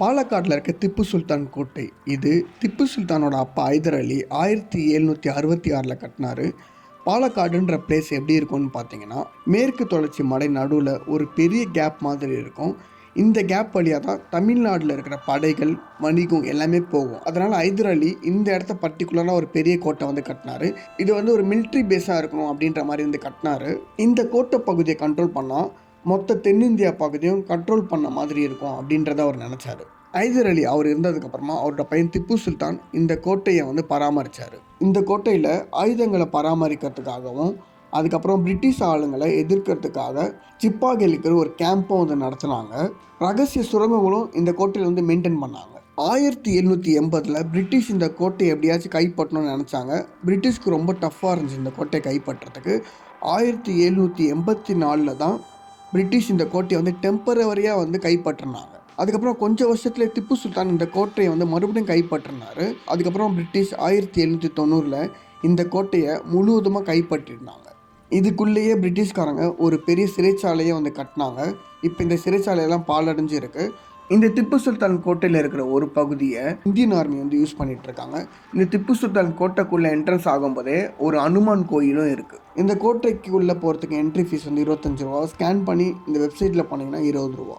பாலக்காட்டில் இருக்க திப்பு சுல்தான் கோட்டை. இது திப்பு சுல்தானோட அப்பா ஹைதர் அலி 1766 கட்டினாரு. பாலக்காடுன்ற பிளேஸ் எப்படி இருக்கும்னு பார்த்தீங்கன்னா, மேற்கு தொடர்ச்சி மலை நடுவில் ஒரு பெரிய கேப் மாதிரி இருக்கும். இந்த கேப் வழியாக தான் தமிழ்நாட்டில் இருக்கிற படைகள், வணிகம் எல்லாமே போகும். அதனால் ஹைதர் அலி இந்த இடத்த பர்டிகுலராக ஒரு பெரிய கோட்டை வந்து கட்டினாரு. இது வந்து ஒரு மிலிட்ரி பேஸாக இருக்கணும் அப்படின்ற மாதிரி வந்து கட்டினாரு. இந்த கோட்டை பகுதியை கண்ட்ரோல் பண்ணால் மொத்த தென்னிந்தியா பகுதியும் கண்ட்ரோல் பண்ண மாதிரி இருக்கும் அப்படின்றத அவர் நினச்சாரு. ஹைதர் அலி அவர் இருந்ததுக்கப்புறமா அவரோட பையன் திப்பு சுல்தான் இந்த கோட்டையை வந்து பராமரித்தார். இந்த கோட்டையில் ஆயுதங்களை பராமரிக்கிறதுக்காகவும் அதுக்கப்புறம் பிரிட்டிஷ் ஆளுங்களை எதிர்க்கிறதுக்காக சிப்பாக்களுக்கு ஒரு கேம்பும் வந்து நடத்தினாங்க. ரகசிய சுரங்கங்களும் இந்த கோட்டையில் வந்து மெயின்டைன் பண்ணாங்க. 1780 பிரிட்டிஷ் இந்த கோட்டையை எப்படியாச்சும் கைப்பற்றணும்னு நினச்சாங்க. பிரிட்டிஷ்க்கு ரொம்ப டஃப்பாக இருந்துச்சு இந்த கோட்டையை கைப்பற்றதுக்கு. 1784 தான் பிரிட்டிஷ் இந்த கோட்டையை வந்து டெம்பரவரியாக வந்து கைப்பற்றினாங்க. அதுக்கப்புறம் கொஞ்சம் வருஷத்துல திப்பு சுல்தான் இந்த கோட்டையை வந்து மறுபடியும் கைப்பற்றினார். அதுக்கப்புறம் பிரிட்டிஷ் 1790 இந்த கோட்டையை முழுவதுமாக கைப்பற்றிருந்தாங்க. இதுக்குள்ளேயே பிரிட்டிஷ்காரங்க ஒரு பெரிய சிறைச்சாலையை வந்து கட்டினாங்க. இப்போ இந்த சிறைச்சாலையெல்லாம் பாழடைஞ்சு இருக்கு. இந்த திப்பு சுல்தான் கோட்டையில் இருக்கிற ஒரு பகுதியை இந்தியன் ஆர்மி வந்து யூஸ் பண்ணிட்டு இருக்காங்க. இந்த திப்பு சுல்தான் கோட்டைக்குள்ளே என்ட்ரன்ஸ் ஆகும்போதே ஒரு அனுமான் கோயிலும் இருக்குது. இந்த கோட்டைக்குள்ளே போகிறதுக்கு என்ட்ரி ஃபீஸ் வந்து 25 ரூபா. ஸ்கேன் பண்ணி இந்த வெப்சைட்டில் போனீங்கன்னா 20 ரூபா.